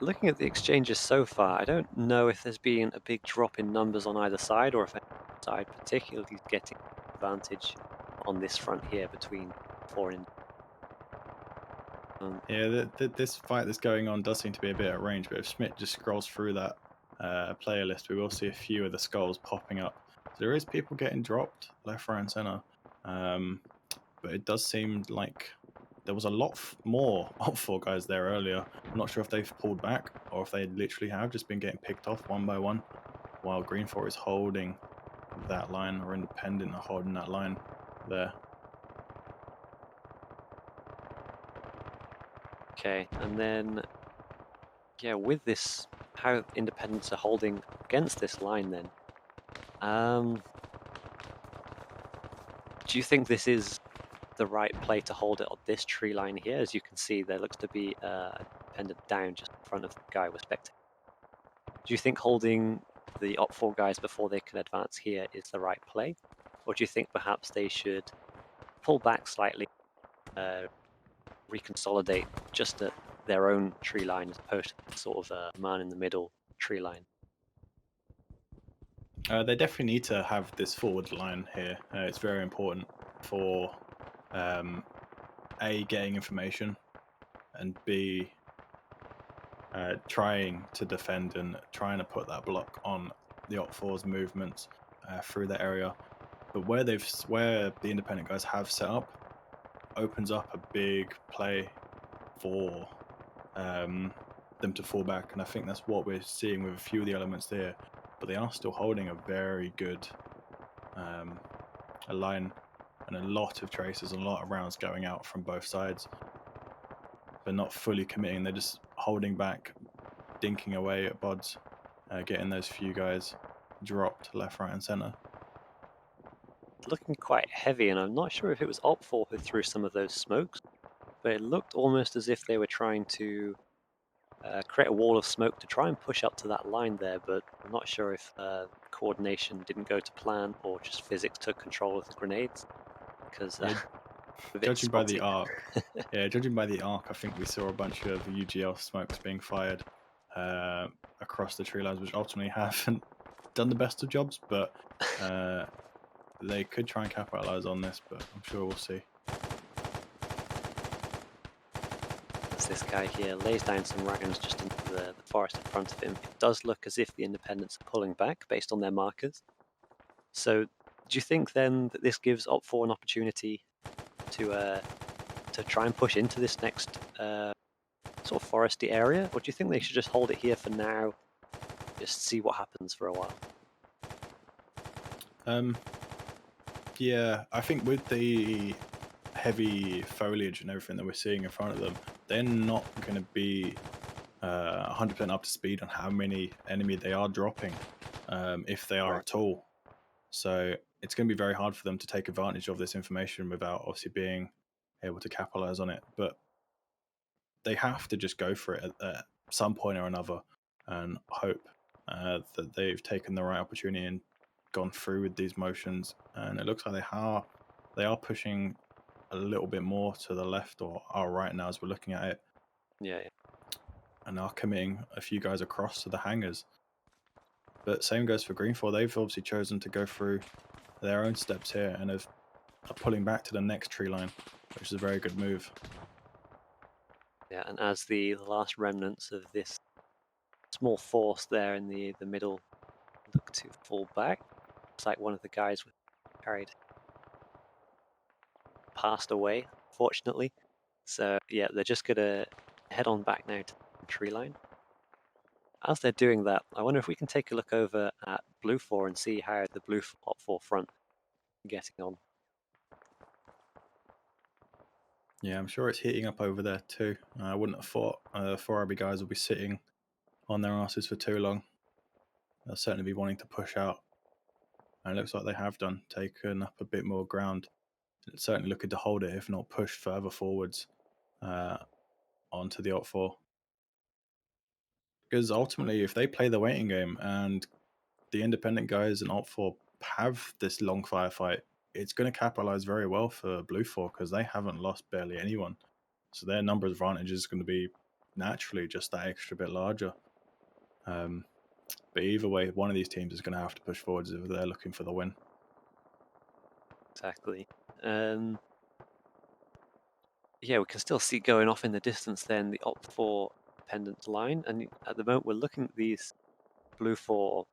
Looking at the exchanges so far, I don't know if there's been a big drop in numbers on either side, or if any side particularly is getting advantage on this front here between 4 and. Yeah, this fight that's going on does seem to be a bit at range, but if Schmidt just scrolls through that player list, we will see a few of the skulls popping up. So there is people getting dropped left, right, and center, but it does seem like there was a lot more Op 4 guys there earlier. I'm not sure if they've pulled back or if they literally have just been getting picked off one by one, while Green 4 is holding that line, or Independent are holding that line there. Okay, and then, yeah, with this, how independents are holding against this line then, do you think this is the right play to hold it on this tree line here? As you can see, there looks to be a dependent down just in front of the guy we're spectating. Do you think holding the Op 4 guys before they can advance here is the right play? Or do you think perhaps they should pull back slightly, reconsolidate just at their own tree line as opposed to sort of a man in the middle tree line? They definitely need to have this forward line here. It's very important for A, getting information, and B, trying to defend and trying to put that block on the Op 4's movements through that area. But where the independent guys have set up opens up a big play for them to fall back, and I think that's what we're seeing with a few of the elements there. But they are still holding a very good a line, and a lot of traces, a lot of rounds going out from both sides, but not fully committing. They're just holding back, dinking away at bods, getting those few guys dropped left, right, and center. Looking quite heavy, and I'm not sure if it was Op 4 who threw some of those smokes, but it looked almost as if they were trying to create a wall of smoke to try and push up to that line there, but I'm not sure if coordination didn't go to plan or just physics took control of the grenades, because judging by the arc, judging by the arc, I think we saw a bunch of UGL smokes being fired across the tree lines, which ultimately haven't done the best of jobs, but they could try and capitalize on this, but I'm sure we'll see. As this guy here lays down some rounds just into the forest in front of him, it does look as if the independents are pulling back based on their markers. So do you think then that this gives Op 4 an opportunity to try and push into this next sort of foresty area, or do you think they should just hold it here for now, just see what happens for a while? Yeah, I think with the heavy foliage and everything that we're seeing in front of them, they're not going to be 100% up to speed on how many enemy they are dropping, if they are at all. So it's going to be very hard for them to take advantage of this information without obviously being able to capitalize on it. But they have to just go for it at some point or another and hope that they've taken the right opportunity and gone through with these motions. And it looks like they are pushing a little bit more to the left or our right now as we're looking at it. Yeah. And are committing a few guys across to the hangars. But same goes for Green 4. They've obviously chosen to go through their own steps here and are pulling back to the next tree line, which is a very good move. Yeah, and as the last remnants of this small force there in the middle look to fall back, it's like one of the guys carried passed away, fortunately. So yeah, they're just gonna head on back now to the tree line. As they're doing that, I wonder if we can take a look over at Blue 4 and see how the Blue Op 4 front is getting on. Yeah, I'm sure it's heating up over there too. I wouldn't have thought 4RB guys will be sitting on their asses for too long. They'll certainly be wanting to push out. And it looks like they have done, taken up a bit more ground. Certainly looking to hold it, if not push further forwards onto the Op 4. Because ultimately, if they play the waiting game and the independent guys in Op 4 have this long firefight, it's going to capitalize very well for Blue 4 because they haven't lost barely anyone. So their numbers advantage is going to be naturally just that extra bit larger. But either way, one of these teams is going to have to push forwards if they're looking for the win. Exactly. Yeah, we can still see going off in the distance then the Op 4 dependent line. And at the moment, we're looking at these Blue 4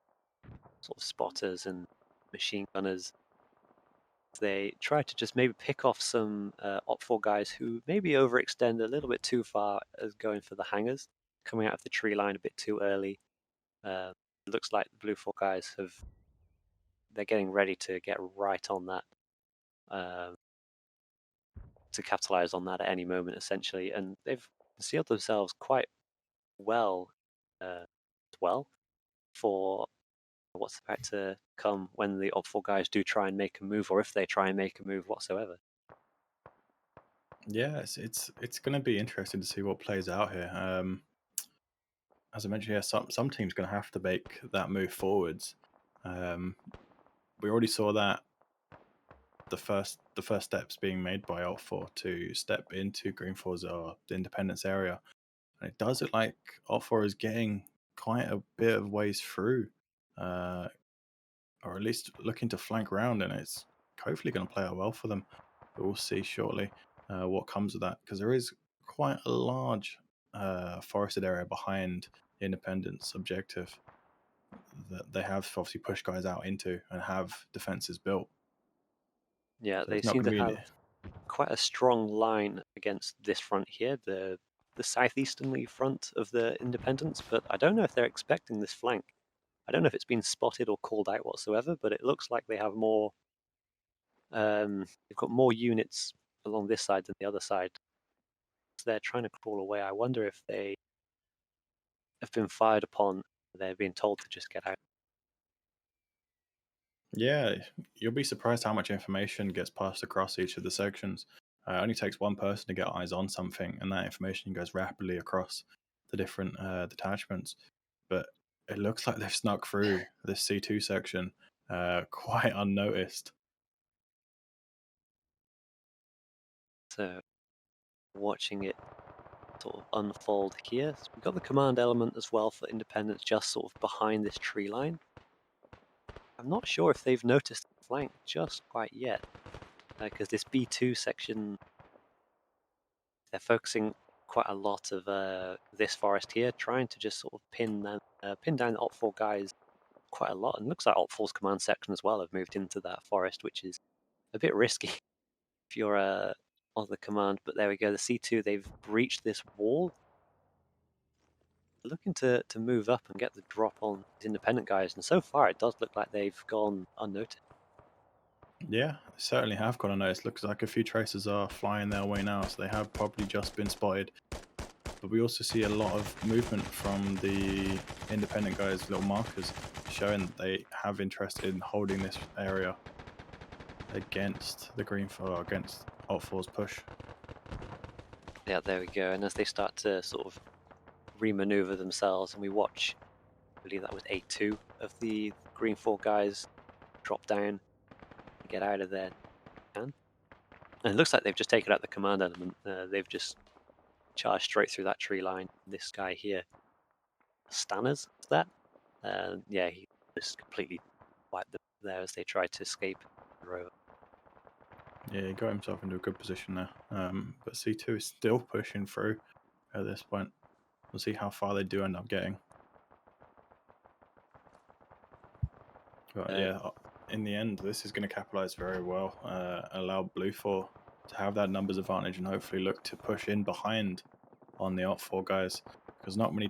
sort of spotters and machine gunners. They try to just maybe pick off some Op 4 guys who maybe overextend a little bit too far as going for the hangars, coming out of the tree line a bit too early. It looks like the Blue 4 guys they're getting ready to get right on that, to capitalize on that at any moment, essentially. And they've concealed themselves quite well for what's about to come when the Op 4 guys do try and make a move, or if they try and make a move whatsoever. Yeah, it's going to be interesting to see what plays out here. As I mentioned, yeah, some teams going to have to make that move forwards. We already saw that the first steps being made by Alt 4 to step into Green 4's the Independence area, and it does look like Alt 4 is getting quite a bit of ways through, or at least looking to flank around, and it's hopefully going to play out well for them. But we'll see shortly what comes of that, because there is quite a large forested area behind Independence objective that they have obviously pushed guys out into and have defenses built. Yeah, So they it's not seem to gonna be- have quite a strong line against this front here, the southeasternly front of the Independence, but I don't know if they're expecting this flank. I don't know if it's been spotted or called out whatsoever, but it looks like they have more. They've got more units along this side than the other side. So they're trying to crawl away. I wonder if they have been fired upon. They're being told to just get out. Yeah, you'll be surprised how much information gets passed across each of the sections. It only takes one person to get eyes on something, and that information goes rapidly across the different detachments. But it looks like they've snuck through this C2 section quite unnoticed. So watching it sort of unfold here. So we've got the command element as well for Independence just sort of behind this tree line. I'm not sure if they've noticed the flank just quite yet, because this B2 section, they're focusing quite a lot of this forest here, trying to just sort of pin down the Op 4 guys quite a lot. And it looks like Op 4's command section as well have moved into that forest, which is a bit risky if you're on the command. But there we go, the C2, they've breached this wall. They're looking to move up and get the drop on these independent guys, and so far it does look like they've gone unnoticed. Yeah, they certainly have gone unnoticed. Looks like a few tracers are flying their way now, so they have probably just been spotted. But we also see a lot of movement from the independent guys' little markers, showing that they have interest in holding this area against the Green 4, against Alt 4's push. Yeah, there we go. And as they start to sort of remaneuver themselves, and we watch, I believe that was A2 of the Green 4 guys drop down and get out of there. And it looks like they've just taken out the command element. They've just charged straight through that tree line. This guy here, Stanners, is that? Yeah, he just completely wiped them there as they tried to escape the rover. Yeah, he got himself into a good position there. But C2 is still pushing through at this point. We'll see how far they do end up getting. But yeah, in the end, this is going to capitalize very well. Allow Blue 4 to have that numbers advantage and hopefully look to push in behind on the Op 4 guys, because not many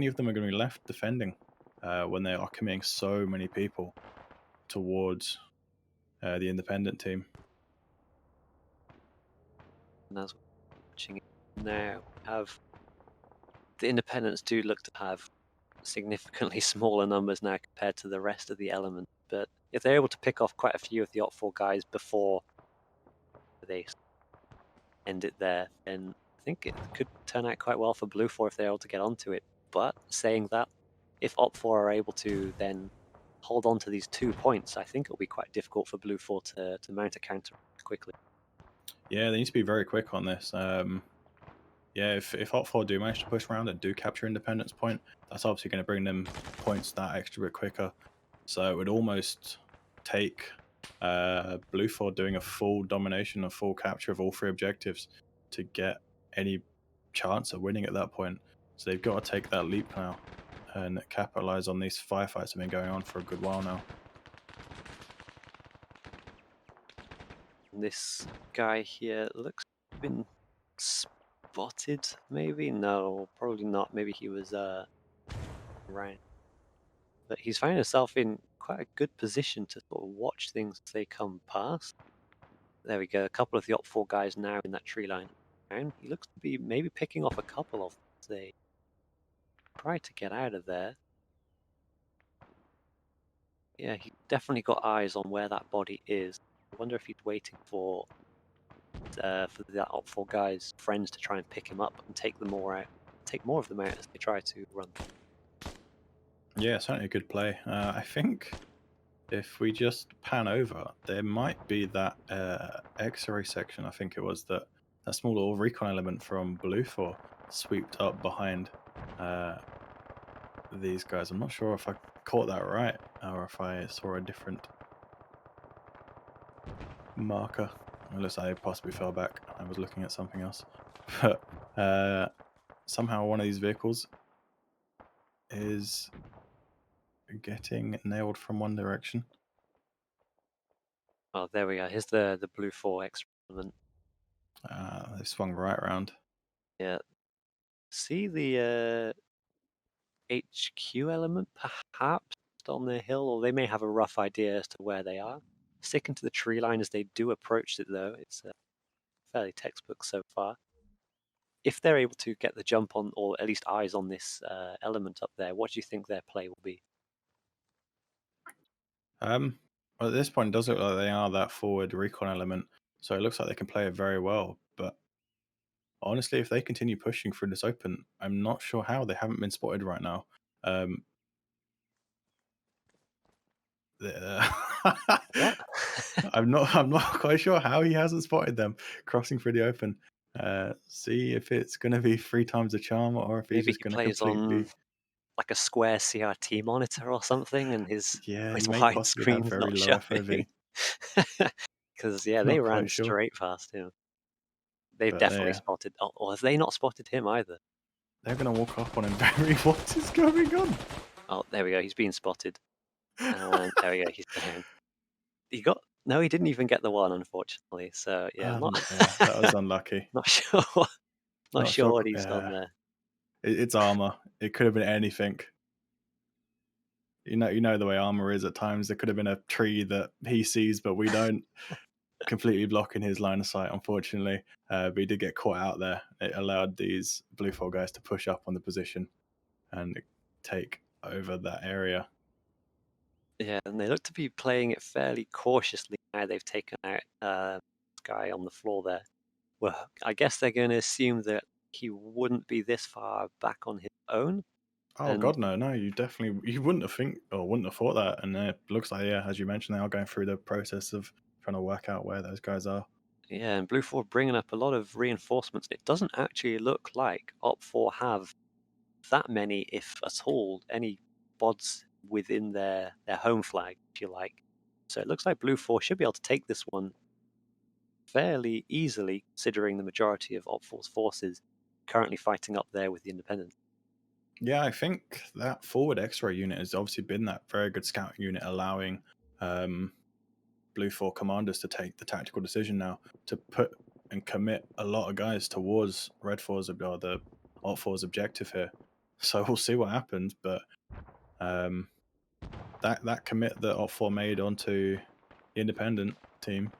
of them are going to be left defending when they are committing so many people towards the independent team. And as we're watching it now, we have the independents do look to have significantly smaller numbers now compared to the rest of the element. But if they're able to pick off quite a few of the Op 4 guys before they end it there, then I think it could turn out quite well for Blue 4 if they're able to get onto it. But saying that, if Op 4 are able to then hold on to these 2 points, I think it'll be quite difficult for Blue 4 to mount a counter quickly. Yeah, they need to be very quick on this. Yeah, if Op 4 do manage to push around and do capture Independence Point, that's obviously going to bring them points that extra bit quicker. So it would almost take Blue 4 doing a full domination, a full capture of all 3 objectives to get any chance of winning at that point. So they've got to take that leap now and capitalize on these firefights that have been going on for a good while now. This guy here looks to have been spotted, maybe? No, probably not. Maybe he was around. But he's found himself in quite a good position to sort of watch things as they come past. There we go. A couple of the Op 4 guys now in that tree line. And he looks to be maybe picking off a couple of them as they try to get out of there. Yeah, he definitely got eyes on where that body is. I wonder if he's waiting for that Op 4 guy's friends to try and pick him up and take more of them out as they try to run. Yeah, certainly a good play. I think if we just pan over, there might be that X-ray section. I think it was that small little recon element from Blue 4 sweeped up behind these guys. I'm not sure if I caught that right or if I saw a different marker. Unless I possibly fell back. I was looking at something else. But somehow one of these vehicles is getting nailed from one direction. Oh, there we go. Here's the Blue 4 extra element. They swung right around. Yeah. See the HQ element perhaps on the hill, or they may have a rough idea as to where they are. Sticking to the tree line as they do approach it, though. It's fairly textbook so far. If they're able to get the jump on, or at least eyes on this element up there, what do you think their play will be? Well, at this point, it does look like they are that forward recon element, so it looks like they can play it very well. But honestly, if they continue pushing through this open, I'm not sure how they haven't been spotted right now. What? I'm not quite sure how he hasn't spotted them crossing through the open. See if it's going to be 3 times the charm, or if he's Maybe just he going to plays completely. on like a square CRT monitor or something, and his Yeah, he his may possibly have widescreen's very not low showing. FOV. Because yeah, Not they quite ran sure. straight past him. They've But definitely yeah, spotted. Oh, or have they not spotted him either? they're going to walk up on him very. What is going on? Oh, there we go. He's being spotted. And there we go. He's down. No, he didn't even get the one, unfortunately. So yeah, Yeah, that was unlucky. not sure. Not sure what he's done there. It's ArmA. It could have been anything. You know the way ArmA is at times. There could have been a tree that he sees, but we don't. Completely blocking his line of sight, unfortunately. But he did get caught out there. It allowed these Blue 4 guys to push up on the position and take over that area. Yeah, and they look to be playing it fairly cautiously now. They've taken out this guy on the floor there. Well, I guess they're going to assume that he wouldn't be this far back on his own. Oh And God, no! You wouldn't have thought that. And it looks like, yeah, as you mentioned, they are going through the process of trying to work out where those guys are. yeah, and Blue 4 bringing up a lot of reinforcements. It doesn't actually look like Op 4 have that many, if at all, any bods within their home flag, if you like. So it looks like Blue 4 should be able to take this one fairly easily, considering the majority of Op 4's forces currently fighting up there with the Independents. Yeah, I think that forward X-ray unit has obviously been that very good scouting unit, allowing Blue 4 commanders to take the tactical decision now to put and commit a lot of guys towards Red 4's or the Alt 4's objective here. So we'll see what happens, but that commit that Alt 4 made onto the Independent team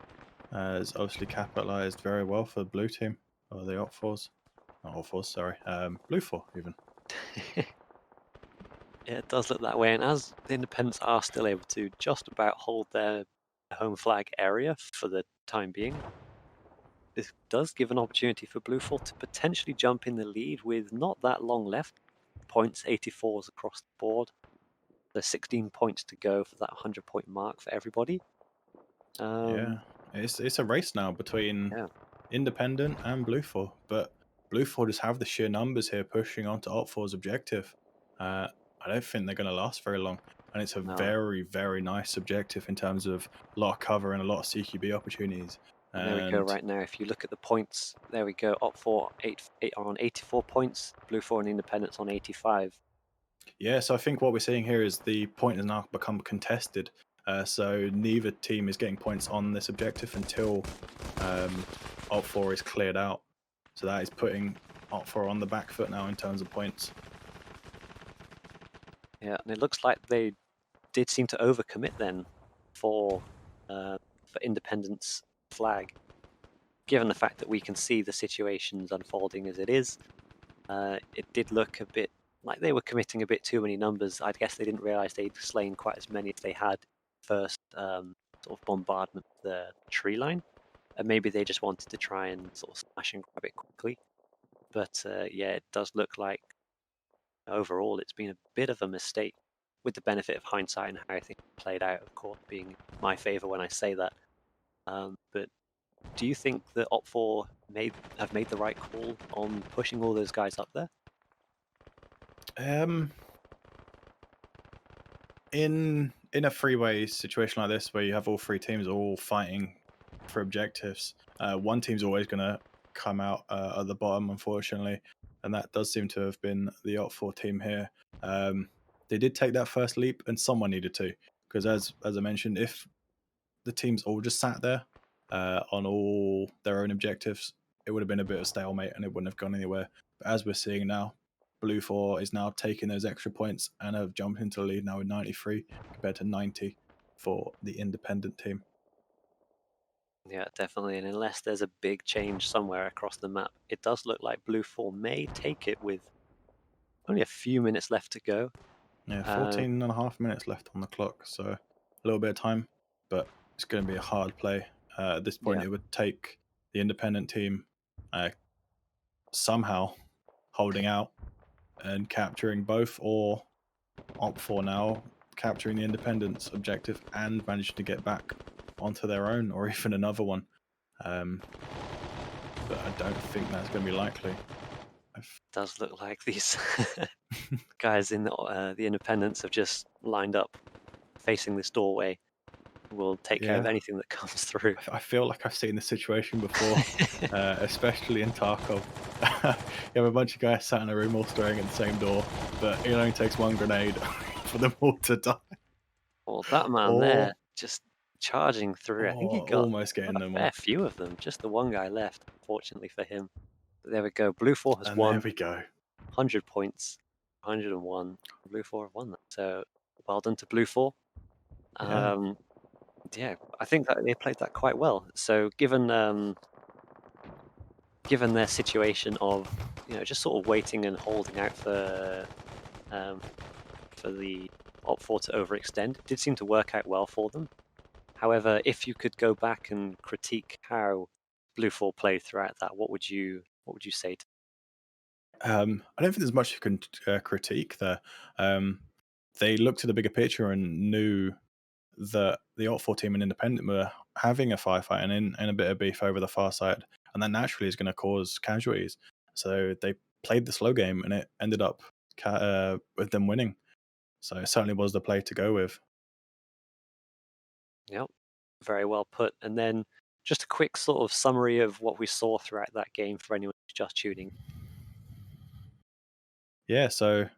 has obviously capitalized very well for the Blue team, or the Alt 4's. Not Alt 4's, sorry. Blue 4 even. Yeah, it does look that way, and as the Independents are still able to just about hold their home flag area for the time being, this does give an opportunity for Blue 4 to potentially jump in the lead with not that long left. Points, 84s across the board. There's 16 points to go for that 100-point mark for everybody. Yeah, it's a race now between Independent and Blue 4, but Blue 4 just have the sheer numbers here pushing onto Alt 4's objective. I don't think they're going to last very long, and it's a very, very nice objective in terms of a lot of cover and a lot of CQB opportunities. And there we go right now. If you look at the points, there we go. Op 4 are on 84 points, Blue 4 and Independents on 85. Yeah, so I think what we're seeing here is the point has now become contested. So neither team is getting points on this objective until Alt 4 is cleared out. So that is putting Alt 4 on the back foot now in terms of points. Yeah, and it looks like they did seem to overcommit then for Independence flag. Given the fact that we can see the situations unfolding as it is, it did look a bit like they were committing a bit too many numbers. I guess they didn't realize they'd slain quite as many as they had first sort of bombardment of the tree line. And maybe they just wanted to try and sort of smash and grab it quickly. But yeah, it does look like overall it's been a bit of a mistake, with the benefit of hindsight and how I think it played out, of course, being my favor when I say that. But do you think that Op 4 have made the right call on pushing all those guys up there? In a three-way situation like this, where you have all three teams all fighting for objectives, one team's always going to come out at the bottom, unfortunately, and that does seem to have been the Op 4 team here. They did take that first leap, and someone needed to, because as I mentioned, if the teams all just sat there on all their own objectives, it would have been a bit of stalemate and it wouldn't have gone anywhere. But as we're seeing now, Blue 4 is now taking those extra points and have jumped into the lead now with 93 compared to 90 for the Independent team. Yeah, definitely. And unless there's a big change somewhere across the map, it does look like Blue 4 may take it with only a few minutes left to go. Yeah, 14 and a half minutes left on the clock, so a little bit of time, but it's going to be a hard play. At this point, it would take the Independent team somehow holding out and capturing both, or Op 4 now capturing the Independence objective and managing to get back onto their own, or even another one. But I don't think that's going to be likely. It does look like these guys in the Independents have just lined up facing this doorway. We'll take care of anything that comes through. I feel like I've seen this situation before, especially in Tarkov. You have a bunch of guys sat in a room all staring at the same door, but it only takes one grenade for them all to die. Well, that man there just charging through. I think he got almost getting them a fair all. few of them. Just the one guy left, fortunately for him. But there we go. Blue 4 has won. There we go. 100 points, 101. Blue 4 have won that. So well done to Blue 4. Yeah, I think that they played that quite well. So given their situation of just sort of waiting and holding out for the Op 4 to overextend, it did seem to work out well for them. However, if you could go back and critique how Blue 4 played throughout that, what would you say to? I don't think there's much you can critique there. They looked at the bigger picture and knew that the Alt4 team and Independent were having a firefight and in a bit of beef over the far side, and that naturally is going to cause casualties. So they played the slow game, and it ended up with them winning. So it certainly was the play to go with. Yep, very well put. And then just a quick sort of summary of what we saw throughout that game for anyone who's just tuning. Yeah, so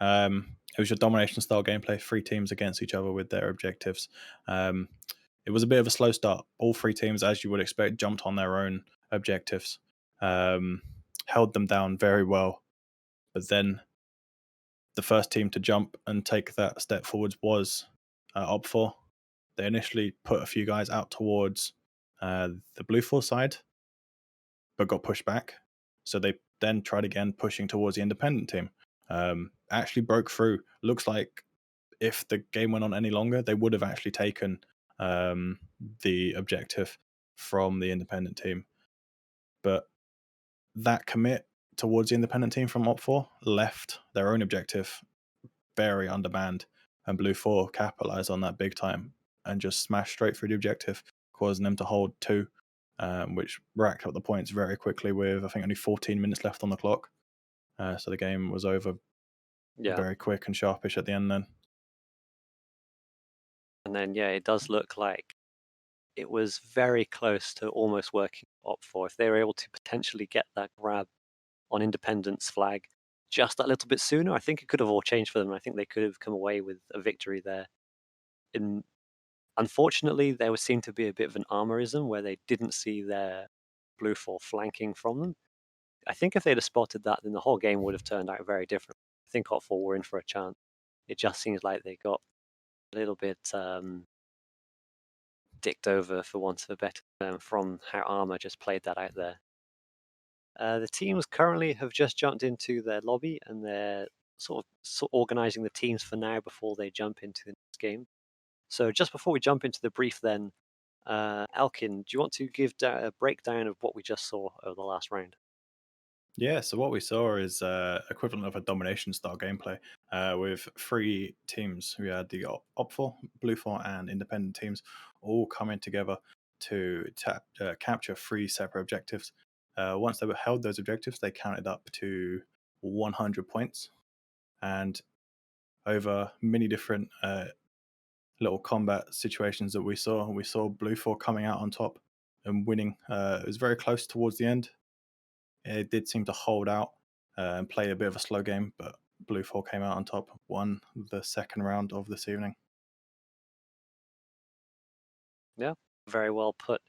it was your domination style gameplay, 3 teams against each other with their objectives. It was a bit of a slow start. All 3 teams, as you would expect, jumped on their own objectives, held them down very well. But then the first team to jump and take that step forwards was Op4. They initially put a few guys out towards the Blue 4 side, but got pushed back. So they then tried again, pushing towards the Independent team. Actually broke through. Looks like if the game went on any longer, they would have actually taken the objective from the Independent team. But that commit towards the Independent team from Op4 left their own objective very undermanned, and Blue 4 capitalized on that big time and just smashed straight through the objective, causing them to hold 2, which racked up the points very quickly with, I think, only 14 minutes left on the clock. So the game was over very quick and sharpish at the end then. And then, yeah, it does look like it was very close to almost working Op4. If they were able to potentially get that grab on Independent's flag just that little bit sooner, I think it could have all changed for them. I think they could have come away with a victory there. Unfortunately, there seemed to be a bit of an armorism where they didn't see their Blue 4 flanking from them. I think if they'd have spotted that, then the whole game would have turned out very different. I think Op4 were in for a chance. It just seems like they got a little bit dicked over, for want of a better term, from how ArmA just played that out there. The teams currently have just jumped into their lobby, and they're sort of organizing the teams for now before they jump into the next game. So just before we jump into the brief then, Elkin, do you want to give a breakdown of what we just saw over the last round? Yeah, so what we saw is equivalent of a domination style gameplay with 3 teams. We had the Op4, Blue 4, and Independent teams all coming together to capture 3 separate objectives. Once they were held those objectives, they counted up to 100 points. And over many different little combat situations that we saw Blue 4 coming out on top and winning. It was very close towards the end. It did seem to hold out and play a bit of a slow game, but Blue 4 came out on top, won the second round of this evening. Yeah, very well put.